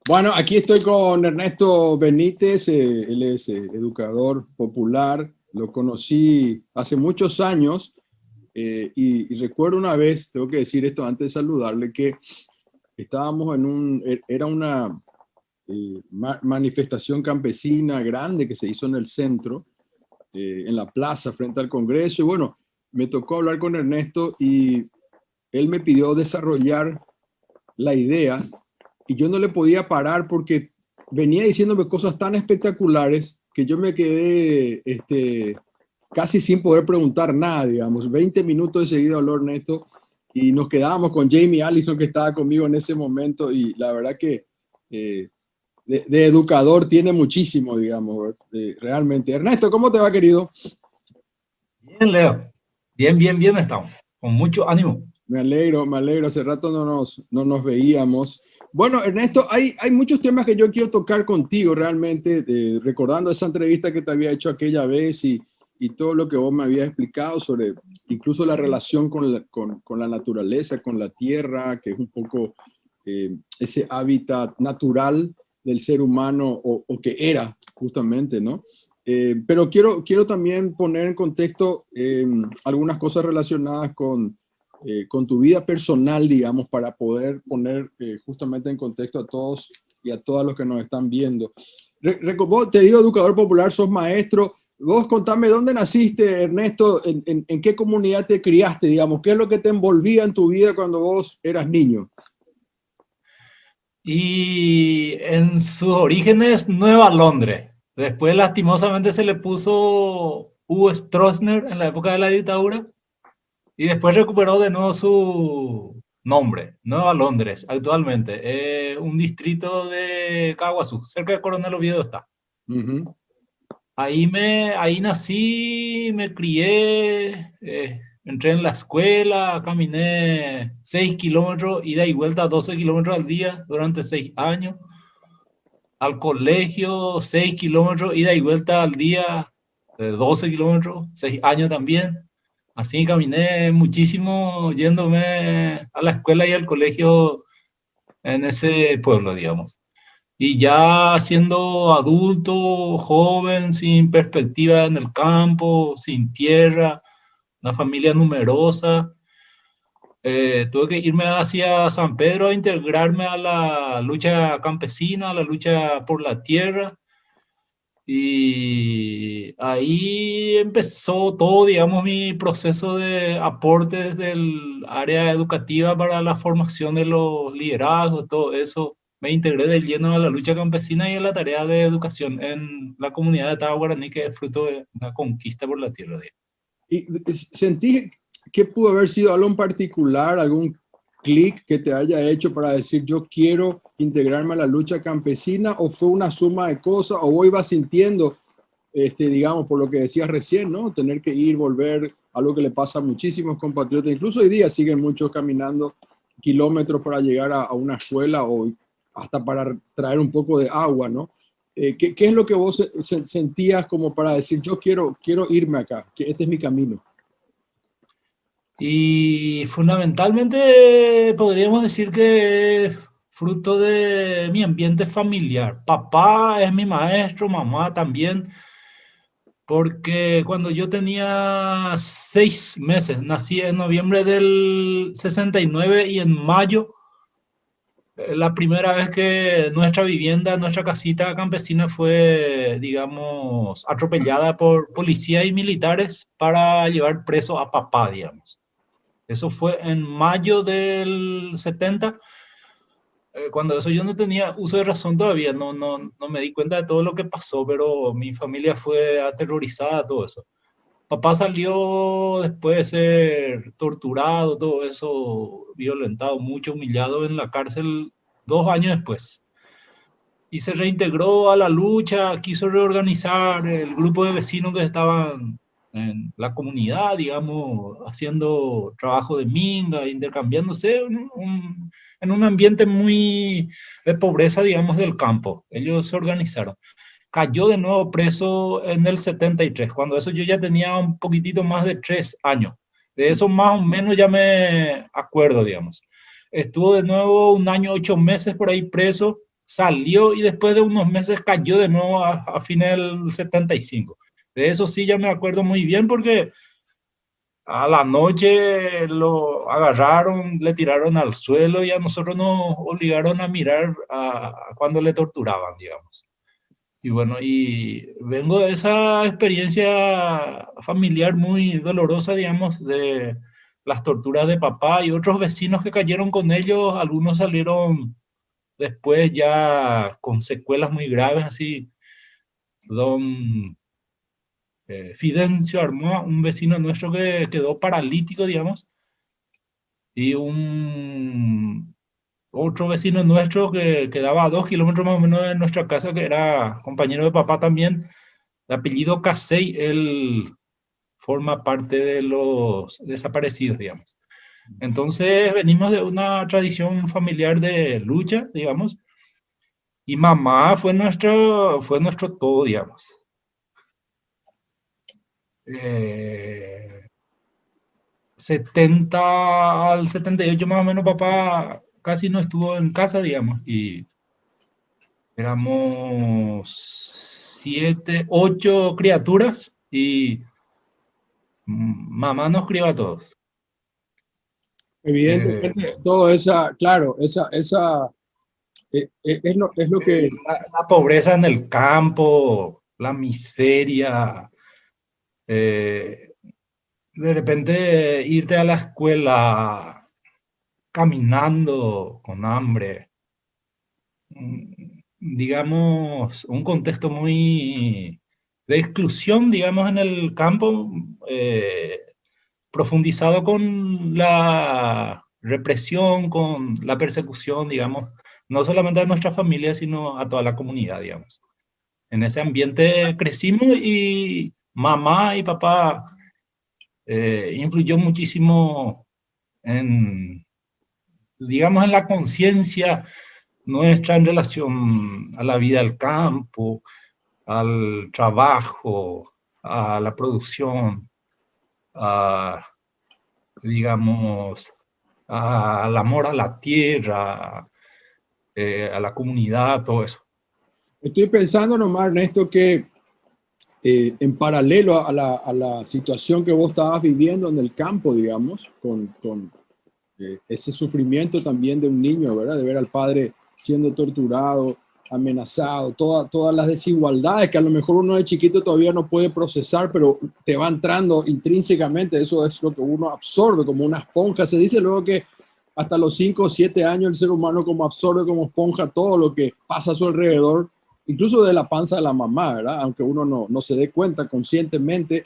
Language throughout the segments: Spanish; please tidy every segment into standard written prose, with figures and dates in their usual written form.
Bueno, aquí estoy con Ernesto Benítez, él es educador popular, lo conocí hace muchos años y recuerdo una vez, tengo que decir esto antes de saludarle, que estábamos era una manifestación campesina grande que se hizo en el centro, en la plaza frente al Congreso y bueno, me tocó hablar con Ernesto y él me pidió desarrollar la idea y yo no le podía parar porque venía diciéndome cosas tan espectaculares que yo me quedé casi sin poder preguntar nada, digamos. 20 minutos de seguido habló Ernesto y nos quedábamos con Jamie Allison que estaba conmigo en ese momento y la verdad que de educador tiene muchísimo, digamos, realmente. Ernesto, ¿cómo te va, querido? Bien, Leo. Bien, bien, bien estamos. Con mucho ánimo. Me alegro, me alegro. Hace rato no nos veíamos. Bueno, Ernesto, hay muchos temas que yo quiero tocar contigo realmente, recordando esa entrevista que te había hecho aquella vez y todo lo que vos me habías explicado sobre incluso la relación con la naturaleza, con la tierra, que es un poco ese hábitat natural del ser humano o que era justamente, ¿no? Pero quiero también poner en contexto algunas cosas relacionadas con tu vida personal, digamos, para poder poner justamente en contexto a todos y a todas los que nos están viendo. Vos te digo educador popular, sos maestro. Vos contame dónde naciste, Ernesto, en qué comunidad te criaste, digamos, qué es lo que te envolvía en tu vida cuando vos eras niño. Y en sus orígenes, Nueva Londres. Después, lastimosamente, se le puso Hugo Stroessner en la época de la dictadura. Y después recuperó de nuevo su nombre, Nueva Londres, actualmente. Un distrito de Caguazú, cerca de Coronel Oviedo está. Uh -huh. Ahí nací, me crié, entré en la escuela, caminé 6 kilómetros, ida y vuelta 12 kilómetros al día durante 6 años. Al colegio, 6 kilómetros, ida y vuelta al día, 12 kilómetros, 6 años también. Así caminé muchísimo yéndome a la escuela y al colegio en ese pueblo, digamos. Y ya siendo adulto, joven, sin perspectiva en el campo, sin tierra, una familia numerosa, tuve que irme hacia San Pedro a integrarme a la lucha campesina, a la lucha por la tierra. Y ahí empezó todo, digamos, mi proceso de aporte desde el área educativa para la formación de los liderazgos, todo eso. Me integré de lleno a la lucha campesina y a la tarea de educación en la comunidad de Tawa Guaraní, que es fruto de una conquista por la tierra. Y sentí que pudo haber sido algo en particular, algún clic que te haya hecho para decir yo quiero integrarme a la lucha campesina, o fue una suma de cosas, o vos ibas sintiendo, digamos, por lo que decías recién, ¿no? Tener que ir, volver, algo que le pasa a muchísimos compatriotas, incluso hoy día siguen muchos caminando kilómetros para llegar a una escuela o hasta para traer un poco de agua, ¿no? ¿Qué es lo que vos sentías como para decir yo quiero irme acá, que este es mi camino? Y fundamentalmente podríamos decir que fruto de mi ambiente familiar. Papá es mi maestro, mamá también, porque cuando yo tenía 6 meses, nací en noviembre del 69 y en mayo, la primera vez que nuestra vivienda, nuestra casita campesina fue, digamos, atropellada por policías y militares para llevar preso a papá, digamos. Eso fue en mayo del 70, cuando eso yo no tenía uso de razón todavía, no me di cuenta de todo lo que pasó, pero mi familia fue aterrorizada, todo eso. Papá salió después de ser torturado, todo eso, violentado, mucho, humillado en la cárcel 2 años después. Y se reintegró a la lucha, quiso reorganizar el grupo de vecinos que estaban en la comunidad, digamos, haciendo trabajo de minga, intercambiándose en un ambiente muy de pobreza, digamos, del campo. Ellos se organizaron. Cayó de nuevo preso en el 73, cuando eso yo ya tenía un poquitito más de 3 años. De eso más o menos ya me acuerdo, digamos. Estuvo de nuevo 1 año, 8 meses por ahí preso, salió y después de unos meses cayó de nuevo a fines del 75. De eso sí ya me acuerdo muy bien porque a la noche lo agarraron, le tiraron al suelo y a nosotros nos obligaron a mirar a cuando le torturaban, digamos. Y bueno, y vengo de esa experiencia familiar muy dolorosa, digamos, de las torturas de papá y otros vecinos que cayeron con ellos. Algunos salieron después ya con secuelas muy graves, así. Don Fidencio Armoa, un vecino nuestro que quedó paralítico, digamos, y un otro vecino nuestro que quedaba a 2 kilómetros más o menos de nuestra casa, que era compañero de papá también, de apellido Casey, él forma parte de los desaparecidos, digamos. Entonces venimos de una tradición familiar de lucha, digamos, y mamá fue nuestro todo, digamos. 70 al 78 más o menos papá casi no estuvo en casa, digamos, y éramos 7, 8 criaturas y mamá nos crió a todos. Evidentemente, todo esa, claro, es lo que... La pobreza en el campo, la miseria, de repente irte a la escuela caminando con hambre, digamos, un contexto muy de exclusión, digamos, en el campo, profundizado con la represión, con la persecución, digamos, no solamente a nuestra familia, sino a toda la comunidad, digamos. En ese ambiente crecimos y mamá y papá influyó muchísimo en, digamos, en la conciencia nuestra en relación a la vida del campo, al trabajo, a la producción, a, digamos, al amor a la tierra, a la comunidad, todo eso. Estoy pensando nomás, Ernesto, que en paralelo a la situación que vos estabas viviendo en el campo, digamos, con ese sufrimiento también de un niño, ¿verdad? De ver al padre siendo torturado, amenazado, todas las desigualdades que a lo mejor uno de chiquito todavía no puede procesar, pero te va entrando intrínsecamente, eso es lo que uno absorbe como una esponja. Se dice luego que hasta los 5 o 7 años el ser humano como absorbe como esponja todo lo que pasa a su alrededor, incluso de la panza de la mamá, ¿verdad? Aunque uno no se dé cuenta conscientemente.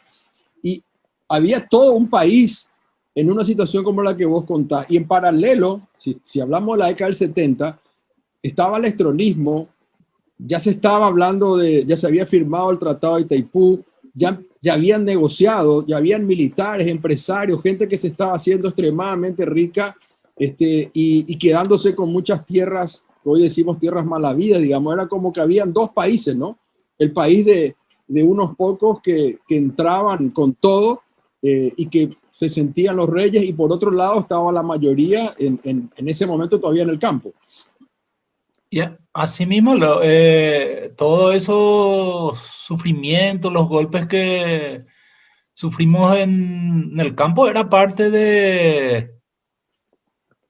Y había todo un país en una situación como la que vos contás. Y en paralelo, si hablamos de la década del 70, estaba el estronismo, ya se estaba hablando ya se había firmado el Tratado de Itaipú, ya habían negociado, ya habían militares, empresarios, gente que se estaba haciendo extremadamente rica y quedándose con muchas tierras, hoy decimos tierras malavidas, digamos, era como que habían dos países, ¿no? El país de unos pocos que entraban con todo y que se sentían los reyes, y por otro lado estaba la mayoría en ese momento todavía en el campo. Y asimismo, todos esos sufrimientos, los golpes que sufrimos en el campo, era parte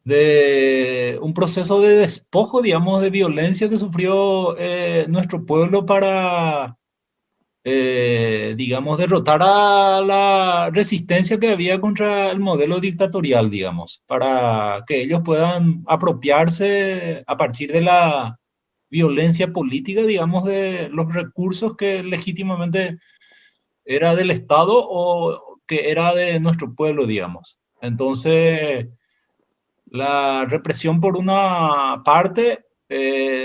de un proceso de despojo, digamos, de violencia que sufrió nuestro pueblo para, digamos, derrotar a la resistencia que había contra el modelo dictatorial, digamos, para que ellos puedan apropiarse a partir de la violencia política, digamos, de los recursos que legítimamente era del Estado o que era de nuestro pueblo, digamos. Entonces, la represión por una parte,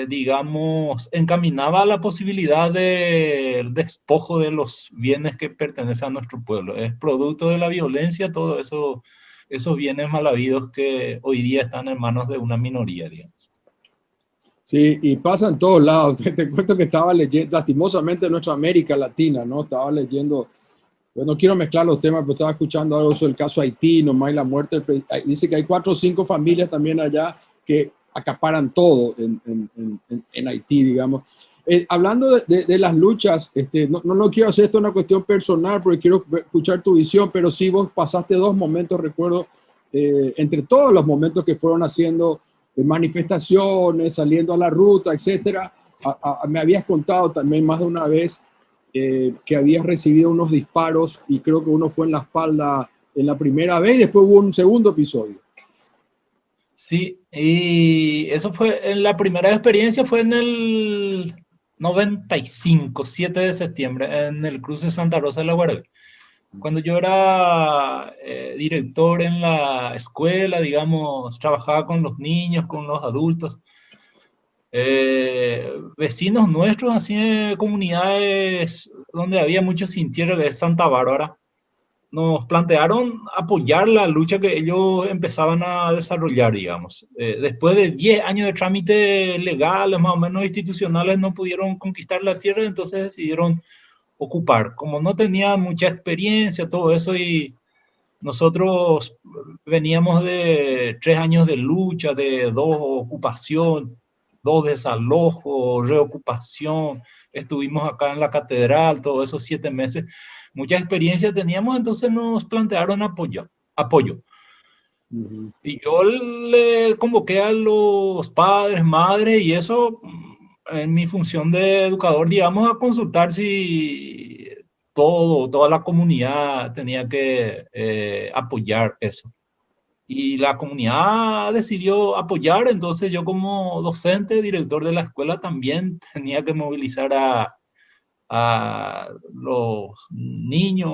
digamos, encaminaba a la posibilidad del despojo de los bienes que pertenecen a nuestro pueblo. Es producto de la violencia todo eso, esos bienes mal habidos que hoy día están en manos de una minoría, digamos. Sí, y pasa en todos lados. Te cuento que estaba leyendo, lastimosamente en nuestra América Latina, ¿no? Estaba leyendo, yo no quiero mezclar los temas, pero estaba escuchando algo sobre el caso Haití, nomás y la muerte. Dice que hay 4 o 5 familias también allá que acaparan todo en Haití, digamos. Hablando de las luchas, no quiero hacer esto una cuestión personal porque quiero escuchar tu visión, pero sí vos pasaste dos momentos, recuerdo, entre todos los momentos que fueron haciendo manifestaciones, saliendo a la ruta, etcétera. Me habías contado también más de una vez que habías recibido unos disparos y creo que uno fue en la espalda en la primera vez y después hubo un segundo episodio. Sí, y eso fue, en la primera experiencia fue en el 95, 7 de septiembre, en el cruce Santa Rosa de la Guardia. Cuando yo era director en la escuela, digamos, trabajaba con los niños, con los adultos, vecinos nuestros, así de comunidades donde había muchos sin tierra de Santa Bárbara, nos plantearon apoyar la lucha que ellos empezaban a desarrollar, digamos. Después de 10 años de trámites legales, más o menos institucionales, no pudieron conquistar la tierra, entonces decidieron ocupar. Como no tenían mucha experiencia, todo eso, y nosotros veníamos de 3 años de lucha, de 2 ocupación, 2 desalojos, reocupación, estuvimos acá en la catedral, todos esos 7 meses, mucha experiencia teníamos, entonces nos plantearon apoyo. Y yo le convoqué a los padres, madres y eso, en mi función de educador, digamos, a consultar si toda la comunidad tenía que apoyar eso. Y la comunidad decidió apoyar, entonces yo como docente, director de la escuela, también tenía que movilizar a los niños,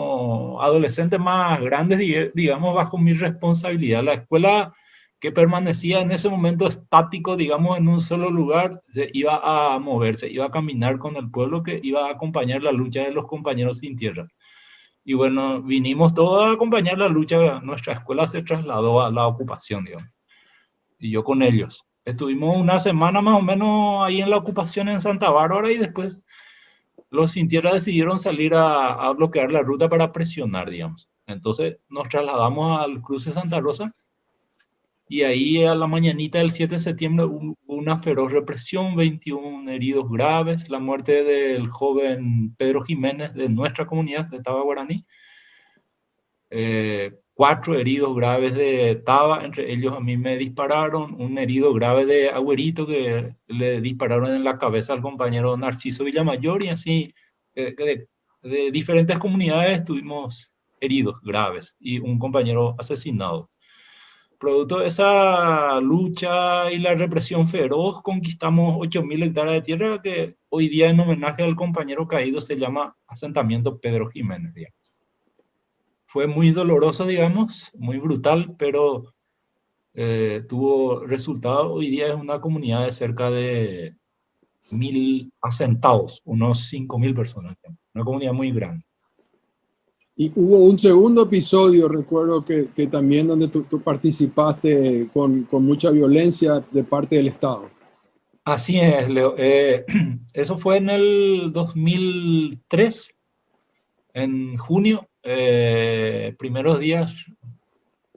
adolescentes más grandes, digamos, bajo mi responsabilidad. La escuela que permanecía en ese momento estático, digamos, en un solo lugar, se iba a moverse, iba a caminar con el pueblo que iba a acompañar la lucha de los compañeros sin tierra. Y bueno, vinimos todos a acompañar la lucha. Nuestra escuela se trasladó a la ocupación, digamos, y yo con ellos. Estuvimos una semana más o menos ahí en la ocupación en Santa Bárbara y después los sin tierra decidieron salir a bloquear la ruta para presionar, digamos. Entonces nos trasladamos al cruce Santa Rosa y ahí a la mañanita del 7 de septiembre hubo una feroz represión, 21 heridos graves, la muerte del joven Pedro Jiménez de nuestra comunidad de Taba Guaraní, 4 heridos graves de Taba, entre ellos a mí me dispararon, un herido grave de Agüerito que le dispararon en la cabeza al compañero Narciso Villamayor y así de diferentes comunidades tuvimos heridos graves y un compañero asesinado. Producto de esa lucha y la represión feroz, conquistamos 8.000 hectáreas de tierra que hoy día en homenaje al compañero caído se llama Asentamiento Pedro Jiménez, digamos. Fue muy doloroso, digamos, muy brutal, pero tuvo resultado. Hoy día es una comunidad de cerca de 1.000 asentados, unos 5.000 personas, una comunidad muy grande. Y hubo un segundo episodio, recuerdo que también donde tú participaste con mucha violencia de parte del Estado. Así es, Leo. Eso fue en el 2003, en junio, primeros días,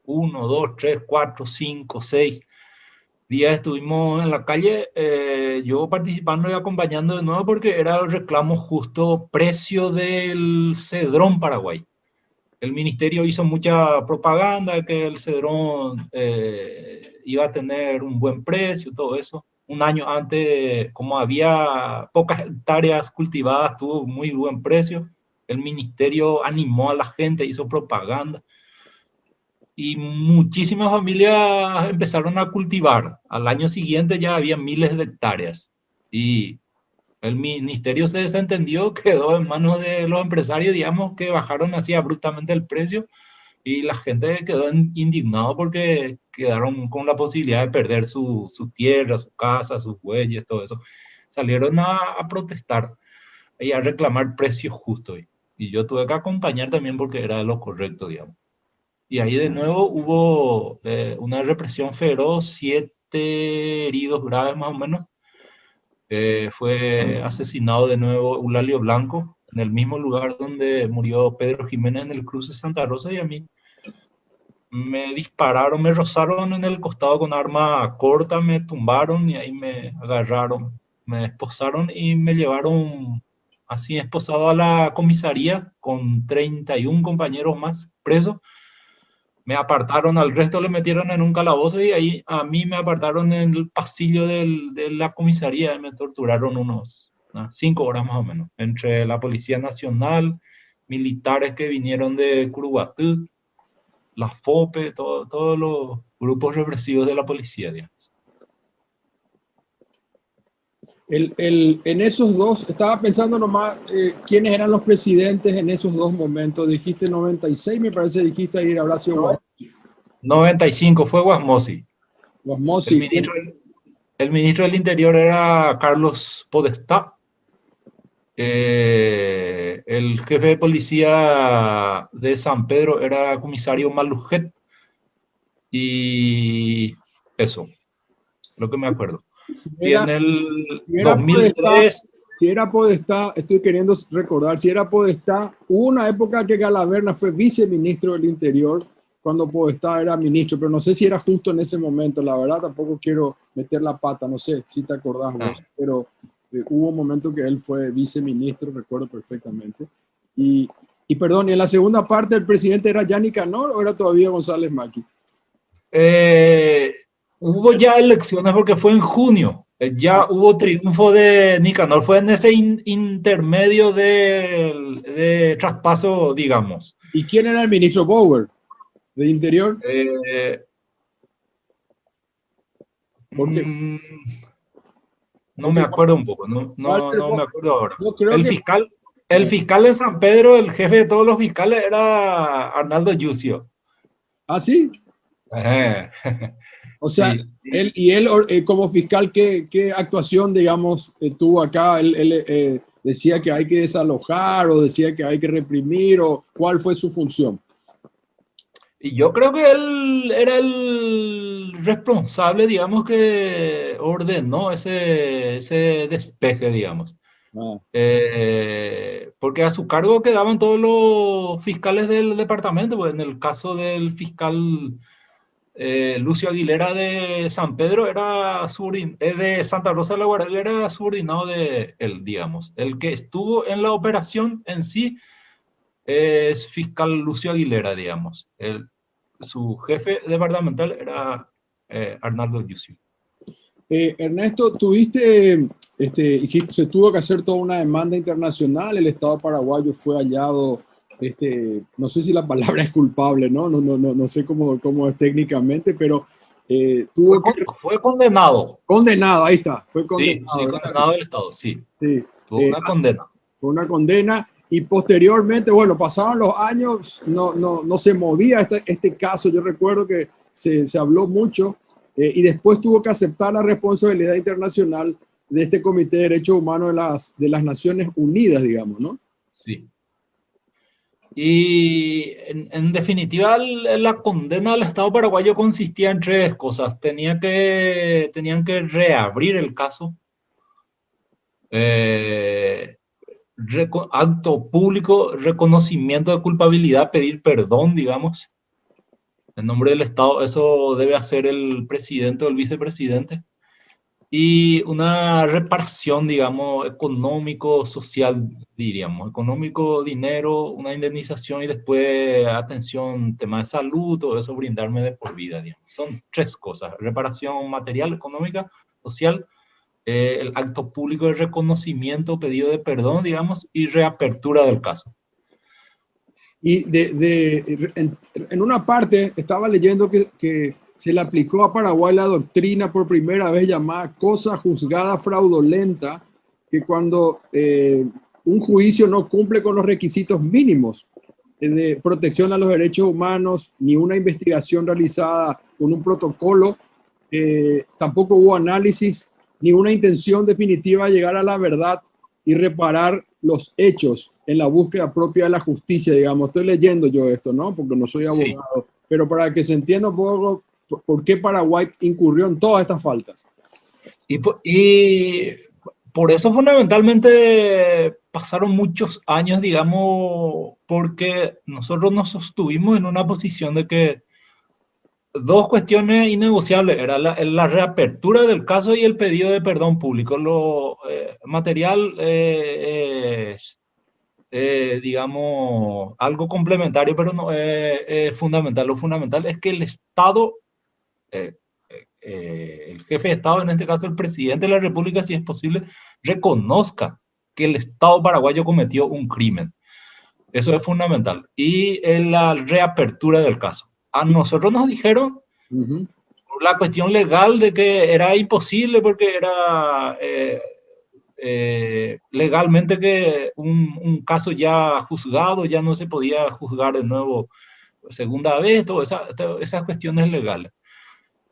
1, 2, 3, 4, 5, 6 días estuvimos en la calle, yo participando y acompañando de nuevo porque era el reclamo justo precio del cedrón Paraguay. El ministerio hizo mucha propaganda que el cedrón iba a tener un buen precio, todo eso. Un año antes, como había pocas hectáreas cultivadas, tuvo muy buen precio. El ministerio animó a la gente, hizo propaganda. Y muchísimas familias empezaron a cultivar. Al año siguiente ya había miles de hectáreas. Y el ministerio se desentendió, quedó en manos de los empresarios, digamos, que bajaron así abruptamente el precio y la gente quedó indignado porque quedaron con la posibilidad de perder su tierra, su casa, sus bueyes, todo eso. Salieron a protestar y a reclamar precios justos. Y yo tuve que acompañar también porque era lo correcto, digamos. Y ahí de nuevo hubo una represión feroz, 7 heridos graves más o menos. Fue asesinado de nuevo Eulalio Blanco en el mismo lugar donde murió Pedro Jiménez en el cruce Santa Rosa y a mí me dispararon, me rozaron en el costado con arma corta, me tumbaron y ahí me agarraron, me esposaron y me llevaron así esposado a la comisaría con 31 compañeros más presos. Me apartaron, al resto le metieron en un calabozo y ahí a mí me apartaron en el pasillo de la comisaría y me torturaron unos 5 horas más o menos, entre la Policía Nacional, militares que vinieron de Curuguatú, la FOPE, todos los grupos represivos de la policía, digamos. En esos dos, estaba pensando nomás quiénes eran los presidentes en esos dos momentos. Dijiste 96, me parece, dijiste ahí, habrá sido 95 fue Guasmosi. Guasmosi. El ministro del Interior era Carlos Podestá. El jefe de policía de San Pedro era comisario Malujet. Y eso, lo que me acuerdo. Y en el 2003... Si era Podestá, estoy queriendo recordar, si era Podestá, hubo una época que Galaverna fue viceministro del Interior cuando Podestá era ministro, pero no sé si era justo en ese momento, la verdad tampoco quiero meter la pata, no sé si te acordás vos, pero hubo un momento que él fue viceministro, recuerdo perfectamente. Y perdón, ¿y en la segunda parte el presidente era Yanni Canor o era todavía González Maqui? Hubo ya elecciones porque fue en junio. Ya hubo triunfo de Nicanor, fue en ese intermedio de traspaso, digamos. ¿Y quién era el ministro Bower de Interior? No me acuerdo un poco, no me acuerdo ahora. El fiscal en San Pedro, el jefe de todos los fiscales era Arnaldo Yucio. ¿Ah, sí? O sea, sí. él como fiscal, ¿qué actuación, digamos, tuvo acá? Él decía que hay que desalojar o decía que hay que reprimir o ¿cuál fue su función? Y yo creo que él era el responsable, digamos, que ordenó ese despeje, digamos. Porque a su cargo quedaban todos los fiscales del departamento, pues en el caso del fiscal Lucio Aguilera de San Pedro de Santa Rosa de la Guardia, era subordinado de él, digamos. El que estuvo en la operación en sí es fiscal Lucio Aguilera, digamos. Su jefe departamental era Arnaldo Yucio. Ernesto, se tuvo que hacer toda una demanda internacional, el Estado paraguayo fue hallado, no sé si la palabra es culpable, no sé cómo es técnicamente, pero fue condenado. Condenado, ahí está. Fue condenado, sí, condenado el Estado, sí. Tuvo una condena. Fue una condena y posteriormente, bueno, pasaron los años, no se movía este caso, yo recuerdo que se habló mucho. Y después tuvo que aceptar la responsabilidad internacional de este Comité de Derechos Humanos de las Naciones Unidas, digamos, ¿no? Sí. Y en definitiva, la condena al Estado paraguayo consistía en 3 cosas. Tenían que reabrir el caso, acto público, reconocimiento de culpabilidad, pedir perdón, digamos, en nombre del Estado. Eso debe hacer el presidente o el vicepresidente. Y una reparación, digamos, económico, social, diríamos. Económico, dinero, una indemnización y después atención, tema de salud, todo eso, brindarme de por vida, digamos. Son 3 cosas. Reparación material, económica, social, el acto público de reconocimiento, pedido de perdón, digamos, y reapertura del caso. Y en una parte estaba leyendo que se le aplicó a Paraguay la doctrina por primera vez llamada cosa juzgada fraudulenta, que cuando un juicio no cumple con los requisitos mínimos de protección a los derechos humanos, ni una investigación realizada con un protocolo, tampoco hubo análisis, ni una intención definitiva de llegar a la verdad y reparar los hechos en la búsqueda propia de la justicia, digamos. Estoy leyendo yo esto, ¿no? Porque no soy abogado, sí. Pero para que se entienda un poco por qué Paraguay incurrió en todas estas faltas. Y por eso fundamentalmente pasaron muchos años, digamos, porque nosotros nos sostuvimos en una posición de que dos cuestiones innegociables, era la reapertura del caso y el pedido de perdón público. Lo material digamos, algo complementario, pero no es fundamental. Lo fundamental es que el Estado, el jefe de Estado, en este caso el presidente de la República, si es posible, reconozca que el Estado paraguayo cometió un crimen. Eso es fundamental. Y en la reapertura del caso. A nosotros nos dijeron por la cuestión legal de que era imposible porque era legalmente que un caso ya juzgado ya no se podía juzgar de nuevo segunda vez, todas esas cuestiones legales.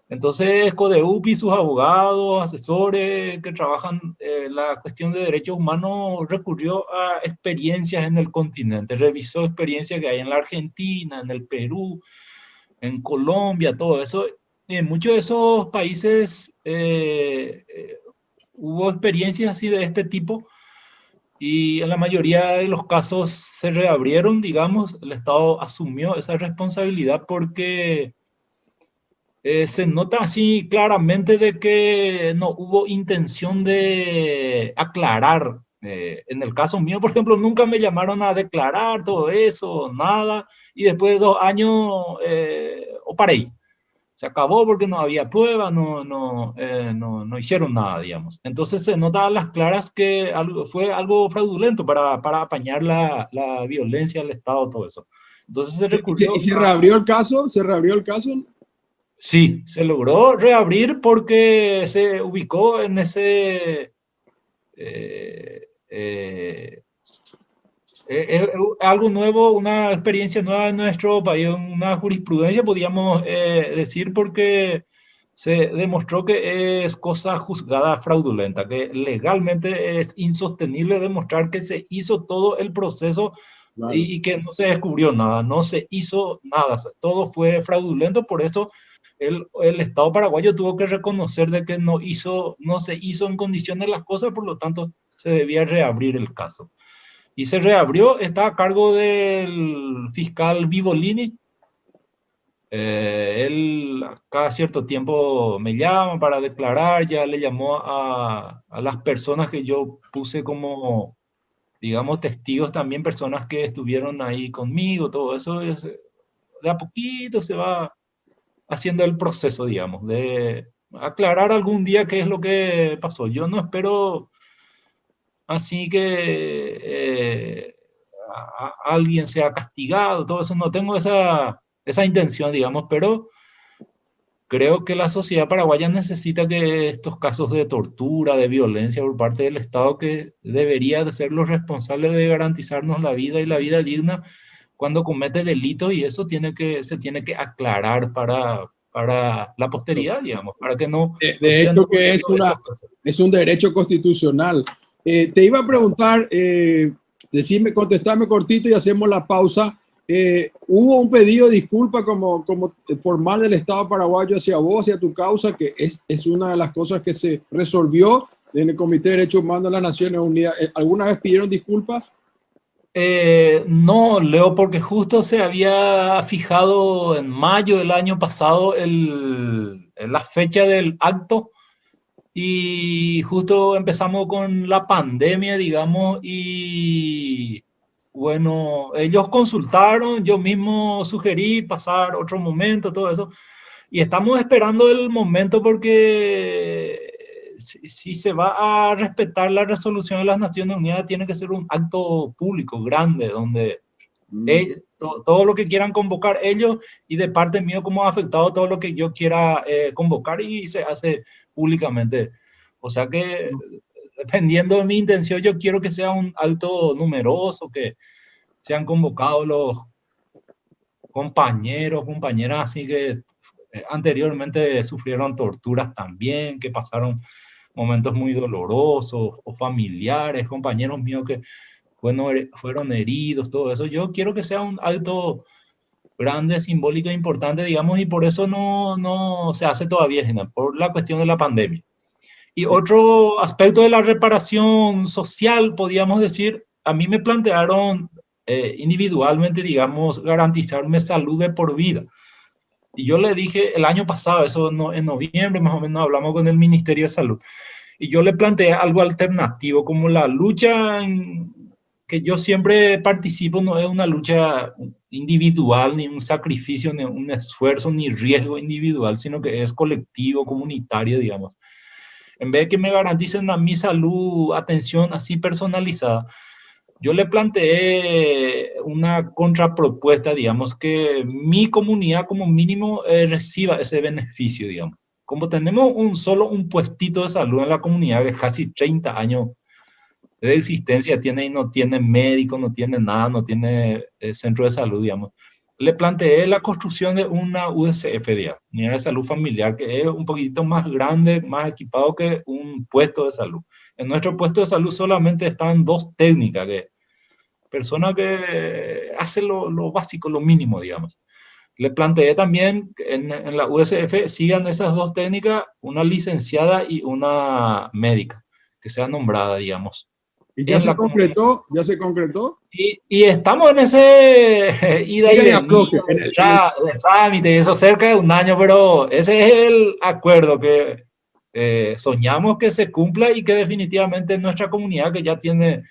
Entonces, CODEUP y sus abogados, asesores que trabajan la cuestión de derechos humanos recurrió a experiencias en el continente, revisó experiencias que hay en la Argentina, en el Perú, en Colombia, todo eso. En muchos de esos países hubo experiencias así de este tipo y en la mayoría de los casos se reabrieron, digamos, el Estado asumió esa responsabilidad porque se nota así claramente de que no hubo intención de aclarar. En el caso mío, por ejemplo, nunca me llamaron a declarar todo eso, nada, y después de 2 años, o paré. Se acabó porque no había pruebas, no hicieron nada, digamos. Entonces se nota a las claras que fue algo fraudulento para apañar la violencia del Estado, todo eso. Entonces se ¿Y recurrió se a... reabrió el caso? ¿Se reabrió el caso? Sí, se logró reabrir porque se ubicó en ese... algo nuevo, una experiencia nueva en nuestro país, una jurisprudencia, podríamos decir, porque se demostró que es cosa juzgada fraudulenta, que legalmente es insostenible demostrar que se hizo todo el proceso Claro. y que no se descubrió nada, no se hizo nada, todo fue fraudulento, por eso el Estado paraguayo tuvo que reconocer de que no se hizo en condiciones las cosas, por lo tanto se debía reabrir el caso. Y se reabrió, está a cargo del fiscal Vivolini. Él cada cierto tiempo me llama para declarar, ya le llamó a las personas que yo puse como, digamos, testigos también, personas que estuvieron ahí conmigo, todo eso es, de a poquito se va haciendo el proceso, digamos, de aclarar algún día qué es lo que pasó. Yo no espero así que alguien sea castigado, todo eso, no tengo esa intención, digamos, pero creo que la sociedad paraguaya necesita que estos casos de tortura, de violencia por parte del Estado, que debería de ser los responsables de garantizarnos la vida y la vida digna cuando comete delitos, y eso se tiene que aclarar para la posteridad, digamos, para que no De sigan hecho, que ocurriendo estos casos. es un derecho constitucional. Te iba a preguntar, contestarme cortito y hacemos la pausa. ¿Hubo un pedido de disculpa como formal del Estado paraguayo hacia vos, hacia tu causa, que es una de las cosas que se resolvió en el Comité de Derechos Humanos de las Naciones Unidas? ¿Alguna vez pidieron disculpas? No, Leo, porque justo se había fijado en mayo del año pasado la fecha del acto y justo empezamos con la pandemia, digamos, y bueno, ellos consultaron, yo mismo sugerí pasar otro momento, todo eso, y estamos esperando el momento porque si se va a respetar la resolución de las Naciones Unidas, tiene que ser un acto público, grande, donde todo lo que quieran convocar ellos y de parte mío como afectado todo lo que yo quiera convocar y se hace públicamente. O sea que dependiendo de mi intención, yo quiero que sea un acto numeroso, que sean convocados los compañeros, compañeras, así que anteriormente sufrieron torturas también, que pasaron momentos muy dolorosos, o familiares, compañeros míos que fueron heridos, todo eso. Yo quiero que sea un acto grande, simbólico, importante, digamos, y por eso no se hace todavía, por la cuestión de la pandemia. Y otro aspecto de la reparación social, podríamos decir, a mí me plantearon individualmente, digamos, garantizarme salud de por vida. Y yo le dije el año pasado, eso no, en noviembre más o menos hablamos con el Ministerio de Salud. Y yo le planteé algo alternativo, como la lucha que yo siempre participo no es una lucha individual, ni un sacrificio, ni un esfuerzo, ni riesgo individual, sino que es colectivo, comunitario, digamos. En vez de que me garanticen a mi salud atención así personalizada, yo le planteé una contrapropuesta, digamos, que mi comunidad como mínimo reciba ese beneficio, digamos. Como tenemos solo un puestito de salud en la comunidad de casi 30 años de existencia tiene y no tiene médico, no tiene nada, no tiene centro de salud, digamos. Le planteé la construcción de una USF, digamos, unidad de salud familiar, que es un poquito más grande, más equipado que un puesto de salud. En nuestro puesto de salud solamente están 2 técnicas, que personas que hacen lo básico, lo mínimo, digamos. Le planteé también que en la USF sigan esas 2 técnicas, una licenciada y una médica, que sea nombrada, digamos, ¿Y ya en se la comunidad. concretó? ¿Ya se concretó? Y estamos en ese ida y Tira y venida afloje. de trámite, eso cerca de un año, pero ese es el acuerdo que soñamos que se cumpla y que definitivamente nuestra comunidad, que ya tiene,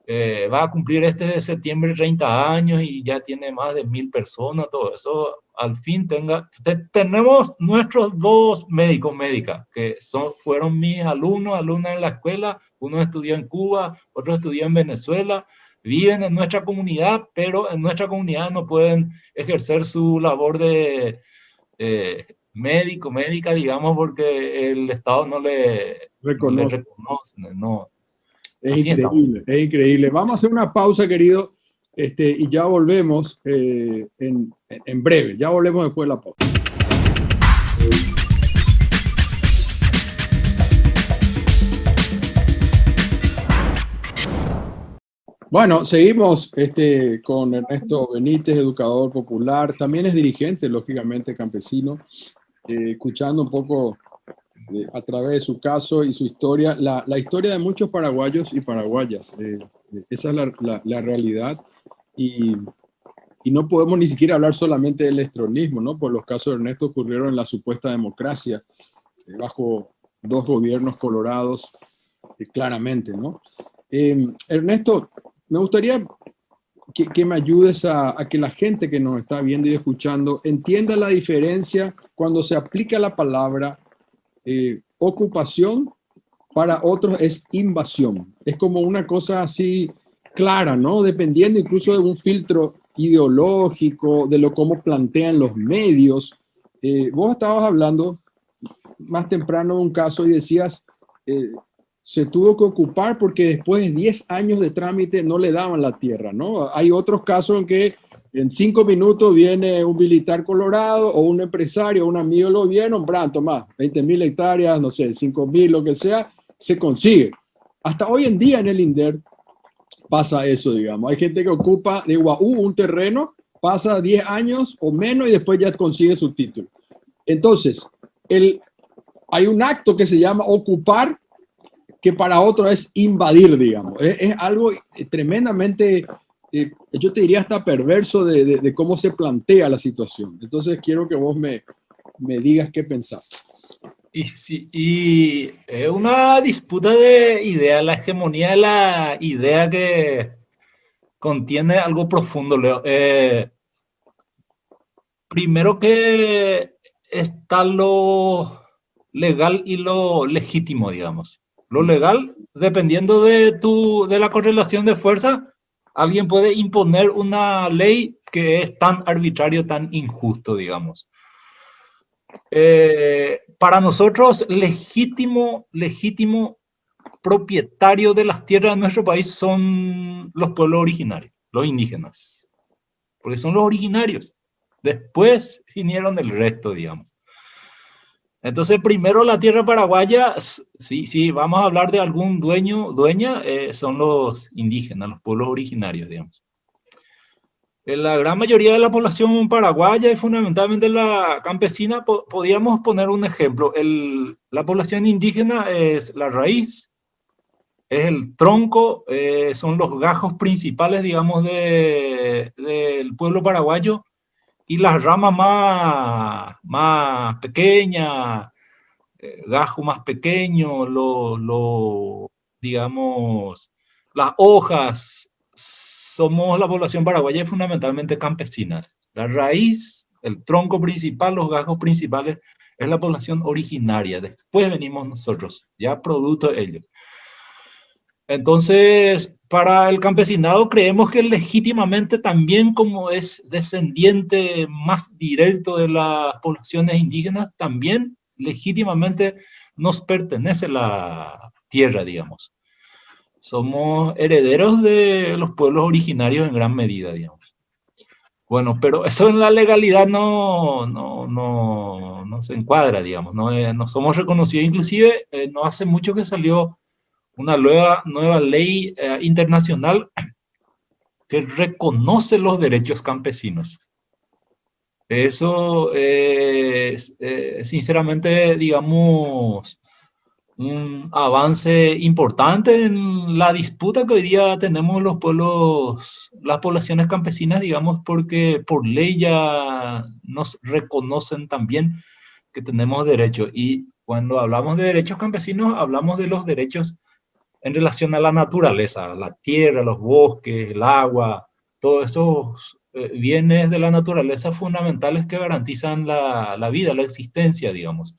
va a cumplir este de septiembre 30 años y ya tiene más de 1000 personas, todo eso, al fin tenemos nuestros 2 médicos, médicas, que fueron mis alumnas en la escuela, uno estudió en Cuba, otro estudió en Venezuela, viven en nuestra comunidad, pero en nuestra comunidad no pueden ejercer su labor de médica, digamos, porque el Estado no le Reconoce. reconoce, no, Es así estamos. increíble, es increíble. Vamos a hacer una pausa, querido, y ya volvemos en breve. Ya volvemos después de la pausa. Bueno, seguimos con Ernesto Benítez, educador popular. También es dirigente, lógicamente, campesino. Escuchando un poco a través de su caso y su historia, la historia de muchos paraguayos y paraguayas. Esa es la realidad. Y, y no podemos ni siquiera hablar solamente del estronismo, ¿no? Por los casos de Ernesto ocurrieron en la supuesta democracia, bajo 2 gobiernos colorados, claramente, ¿no? Ernesto, me gustaría que me ayudes a que la gente que nos está viendo y escuchando entienda la diferencia cuando se aplica la palabra ocupación, para otros es invasión. Es como una cosa así clara, ¿no? Dependiendo incluso de un filtro ideológico, de lo cómo plantean los medios. Vos estabas hablando más temprano de un caso y decías, se tuvo que ocupar porque después de 10 años de trámite no le daban la tierra, ¿no? Hay otros casos en que en 5 minutos viene un militar colorado o un empresario, un amigo del gobierno, toma 20.000 hectáreas, no sé, 5.000, lo que sea, se consigue. Hasta hoy en día en el INDER pasa eso, digamos. Hay gente que ocupa de un terreno, pasa 10 años o menos y después ya consigue su título. Entonces, hay un acto que se llama ocupar, que para otro es invadir, digamos. Es algo tremendamente, yo te diría hasta perverso de cómo se plantea la situación. Entonces quiero que vos me digas qué pensás. Y es una disputa de ideas, la hegemonía de la idea que contiene algo profundo, Leo. Primero que está lo legal y lo legítimo, digamos. Lo legal, dependiendo de la correlación de fuerza, alguien puede imponer una ley que es tan arbitrario, tan injusto, digamos. Para nosotros, legítimo propietario de las tierras de nuestro país son los pueblos originarios, los indígenas, porque son los originarios. Después vinieron el resto, digamos. Entonces, primero la tierra paraguaya, sí, vamos a hablar de algún dueña, son los indígenas, los pueblos originarios, digamos. La gran mayoría de la población paraguaya y fundamentalmente la campesina, podíamos poner un ejemplo. La población indígena es la raíz, es el tronco, son los gajos principales, digamos, del pueblo paraguayo. Y las ramas más pequeñas, gajo más pequeño, digamos, las hojas, somos la población paraguaya fundamentalmente campesinas. La raíz, el tronco principal, los gajos principales, es la población originaria. Después venimos nosotros, ya producto de ellos. Entonces, para el campesinado creemos que legítimamente también como es descendiente más directo de las poblaciones indígenas, también legítimamente nos pertenece la tierra, digamos. Somos herederos de los pueblos originarios en gran medida, digamos. Bueno, pero eso en la legalidad no se encuadra, digamos. No somos reconocidos. Inclusive, no hace mucho que salió una nueva ley internacional que reconoce los derechos campesinos. Eso es, sinceramente, digamos, un avance importante en la disputa que hoy día tenemos los pueblos, las poblaciones campesinas, digamos, porque por ley ya nos reconocen también que tenemos derechos. Y cuando hablamos de derechos campesinos, hablamos de los derechos en relación a la naturaleza, la tierra, los bosques, el agua, todos esos bienes de la naturaleza fundamentales que garantizan la vida, la existencia, digamos.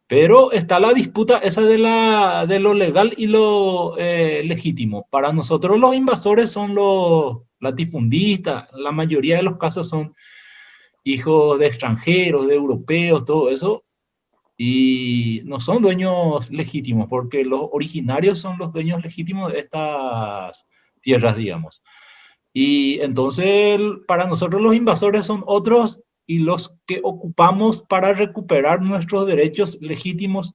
Pero está la disputa esa de lo legal y lo legítimo. Para nosotros los invasores son los latifundistas, la mayoría de los casos son hijos de extranjeros, de europeos, todo eso, y no son dueños legítimos, porque los originarios son los dueños legítimos de estas tierras, digamos. Y entonces para nosotros los invasores son otros y los que ocupamos para recuperar nuestros derechos legítimos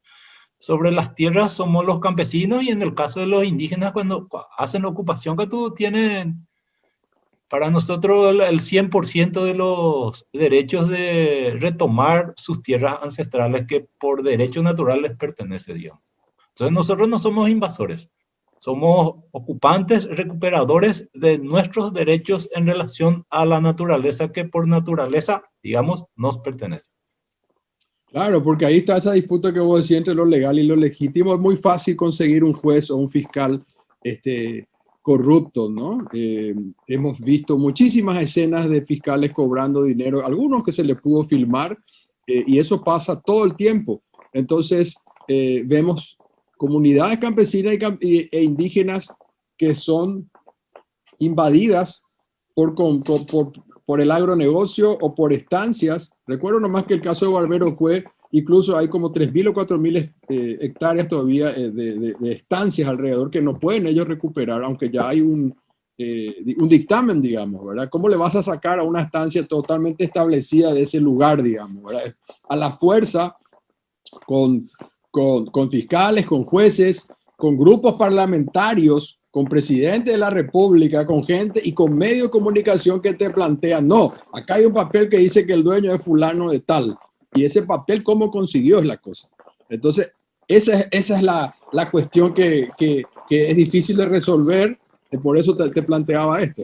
sobre las tierras somos los campesinos y en el caso de los indígenas cuando hacen ocupación que tú tienen para nosotros el 100% de los derechos de retomar sus tierras ancestrales que por derecho natural les pertenece, digamos. Entonces nosotros no somos invasores, somos ocupantes, recuperadores de nuestros derechos en relación a la naturaleza que por naturaleza, digamos, nos pertenece. Claro, porque ahí está esa disputa que vos decís entre lo legal y lo legítimo. Es muy fácil conseguir un juez o un fiscal corrupto, ¿no? Hemos visto muchísimas escenas de fiscales cobrando dinero, algunos que se les pudo filmar, y eso pasa todo el tiempo. Entonces, vemos comunidades campesinas e indígenas que son invadidas por el agronegocio o por estancias. Recuerdo nomás que el caso de Barbero fue, incluso hay como 3.000 o 4.000 hectáreas todavía de estancias alrededor que no pueden ellos recuperar, aunque ya hay un dictamen, digamos, ¿verdad? ¿Cómo le vas a sacar a una estancia totalmente establecida de ese lugar, digamos, ¿verdad? A la fuerza, con fiscales, con jueces, con grupos parlamentarios, con presidente de la República, con gente y con medios de comunicación que te plantean, no, acá hay un papel que dice que el dueño es fulano de tal, y ese papel cómo consiguió es la cosa. Entonces, esa es la cuestión que es difícil de resolver, y por eso te planteaba esto.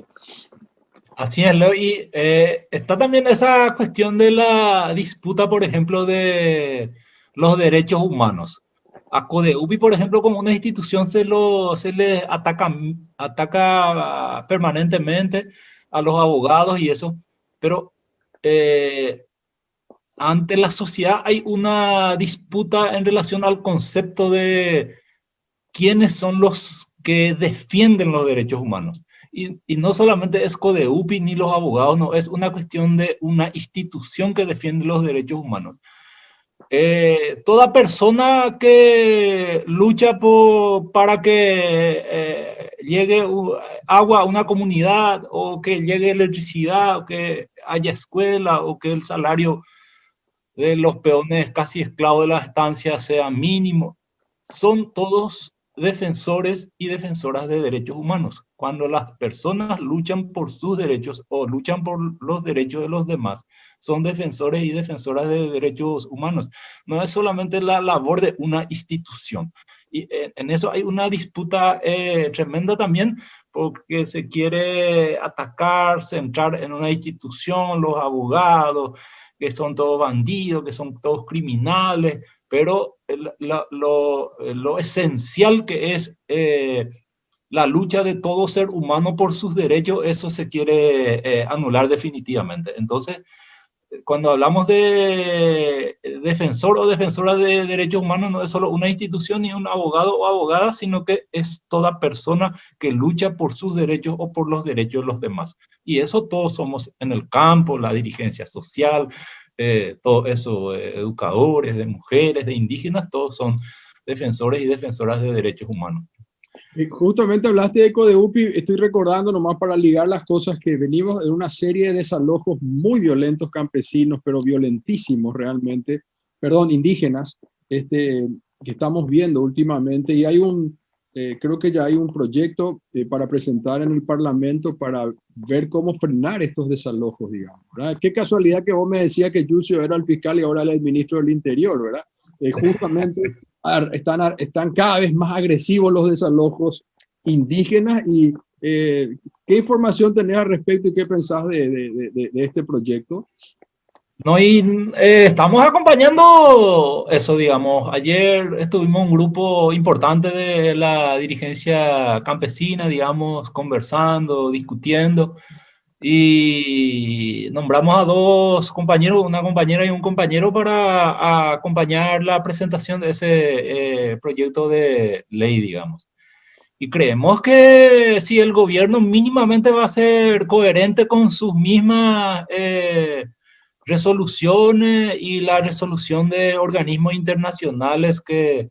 Así es, Leo, y está también esa cuestión de la disputa, por ejemplo, de los derechos humanos. A CODEUPI, por ejemplo, como una institución se le ataca permanentemente a los abogados y eso, pero ante la sociedad hay una disputa en relación al concepto de quiénes son los que defienden los derechos humanos. Y no solamente es CODEUPI ni los abogados, no, es una cuestión de una institución que defiende los derechos humanos. Toda persona que lucha para que llegue agua a una comunidad o que llegue electricidad o que haya escuela o que el salario de los peones casi esclavos de la estancia sea mínimo, son todos defensores y defensoras de derechos humanos. Cuando las personas luchan por sus derechos o luchan por los derechos de los demás, son defensores y defensoras de derechos humanos. No es solamente la labor de una institución. Y en eso hay una disputa tremenda también, porque se quiere atacar, centrar en una institución, los abogados, que son todos bandidos, que son todos criminales, pero lo esencial que es la lucha de todo ser humano por sus derechos, eso se quiere anular definitivamente. Entonces, cuando hablamos de defensor o defensora de derechos humanos, no es solo una institución ni un abogado o abogada, sino que es toda persona que lucha por sus derechos o por los derechos de los demás. Y eso todos somos en el campo, la dirigencia social, todo eso, educadores, de mujeres, de indígenas, todos son defensores y defensoras de derechos humanos. Justamente hablaste de Codeupi, estoy recordando nomás para ligar las cosas que venimos de una serie de desalojos muy violentos campesinos, pero violentísimos realmente, perdón, indígenas, que estamos viendo últimamente y hay creo que ya hay un proyecto para presentar en el Parlamento para ver cómo frenar estos desalojos, digamos, ¿verdad? Qué casualidad que vos me decías que Yucio era el fiscal y ahora él es el ministro del Interior, ¿verdad? Justamente están cada vez más agresivos los desalojos indígenas y ¿qué información tenés al respecto y qué pensás de este proyecto? No, y estamos acompañando eso, digamos. Ayer estuvimos un grupo importante de la dirigencia campesina, digamos, conversando, discutiendo, y nombramos a dos compañeros, una compañera y un compañero, para acompañar la presentación de ese proyecto de ley, digamos. Y creemos que si el gobierno mínimamente va a ser coherente con sus mismas resoluciones y la resolución de organismos internacionales que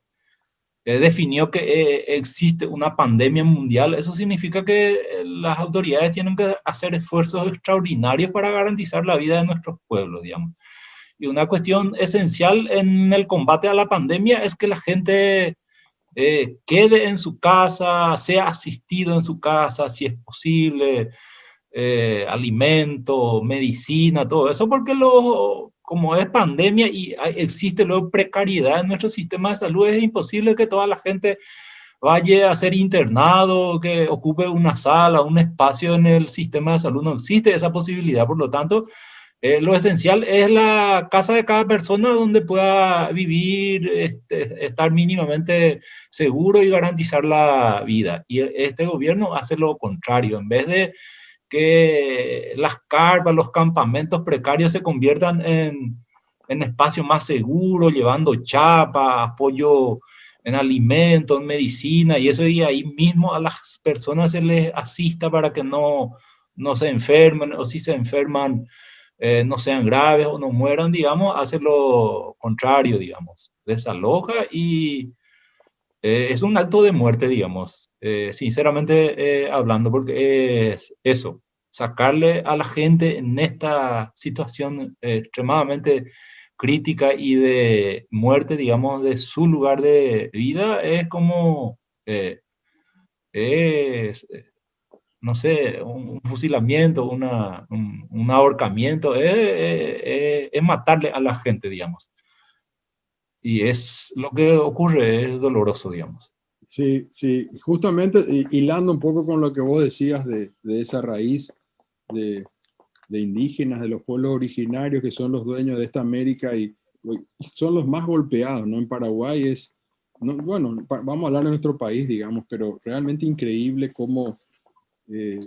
definió que existe una pandemia mundial, eso significa que las autoridades tienen que hacer esfuerzos extraordinarios para garantizar la vida de nuestros pueblos, digamos. Y una cuestión esencial en el combate a la pandemia es que la gente quede en su casa, sea asistido en su casa, si es posible, alimento, medicina, todo eso, porque como es pandemia y existe luego precariedad en nuestro sistema de salud, es imposible que toda la gente vaya a ser internado, que ocupe una sala, un espacio en el sistema de salud. No existe esa posibilidad, por lo tanto, lo esencial es la casa de cada persona donde pueda vivir, estar mínimamente seguro y garantizar la vida. Y este gobierno hace lo contrario. En vez de que las carpas, los campamentos precarios se conviertan en espacios más seguros, llevando chapa, apoyo en alimentos, en medicina, y eso, y ahí mismo a las personas se les asista para que no se enfermen, o si se enferman, no sean graves o no mueran, digamos, hace lo contrario, digamos, desaloja y es un acto de muerte, digamos, sinceramente hablando, porque es eso, sacarle a la gente en esta situación extremadamente crítica y de muerte, digamos, de su lugar de vida, es como, es, no sé, un fusilamiento, un ahorcamiento, es matarle a la gente, digamos. Y es lo que ocurre, es doloroso, digamos. Sí, sí, justamente hilando un poco con lo que vos decías de esa raíz de indígenas, de los pueblos originarios que son los dueños de esta América y son los más golpeados, ¿no? En Paraguay bueno, vamos a hablar de nuestro país, digamos, pero realmente increíble cómo eh,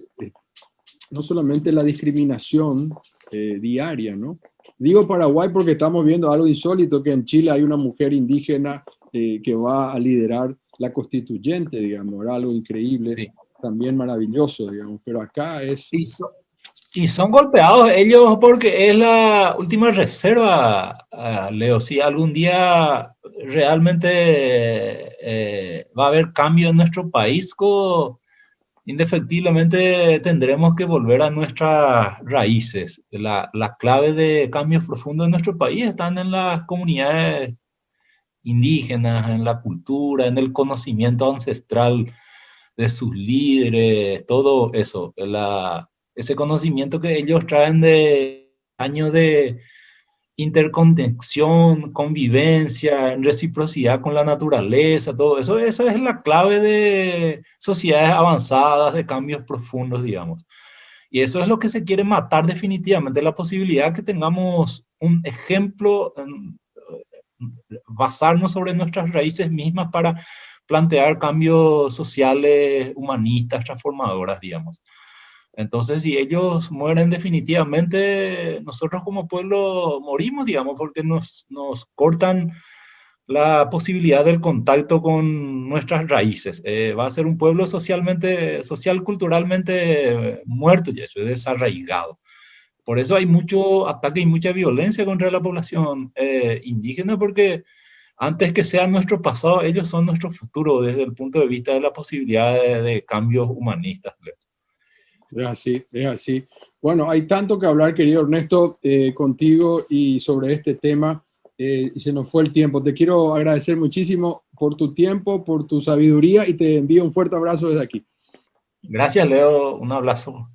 no solamente la discriminación diaria, ¿no? Digo Paraguay porque estamos viendo algo insólito, que en Chile hay una mujer indígena que va a liderar la constituyente, digamos, era algo increíble, Sí. también maravilloso, digamos, pero acá es... Y son golpeados ellos porque es la última reserva, Leo. Si algún día realmente va a haber cambio en nuestro país, indefectiblemente tendremos que volver a nuestras raíces. La clave de cambios profundos en nuestro país están en las comunidades indígenas, en la cultura, en el conocimiento ancestral de sus líderes, todo eso, ese conocimiento que ellos traen de años de interconexión, convivencia, en reciprocidad con la naturaleza, todo eso. Esa es la clave de sociedades avanzadas, de cambios profundos, digamos. Y eso es lo que se quiere matar definitivamente, la posibilidad que tengamos un ejemplo, basarnos sobre nuestras raíces mismas para plantear cambios sociales, humanistas, transformadoras, digamos. Entonces, si ellos mueren definitivamente, nosotros como pueblo morimos, digamos, porque nos cortan la posibilidad del contacto con nuestras raíces. Va a ser un pueblo socialmente, social, culturalmente muerto, ya eso es desarraigado. Por eso hay mucho ataque y mucha violencia contra la población indígena, porque antes que sea nuestro pasado, ellos son nuestro futuro desde el punto de vista de la posibilidad de cambios humanistas. Es así, es así. Bueno, hay tanto que hablar, querido Ernesto, contigo y sobre este tema. Y se nos fue el tiempo. Te quiero agradecer muchísimo por tu tiempo, por tu sabiduría y te envío un fuerte abrazo desde aquí. Gracias, Leo. Un abrazo.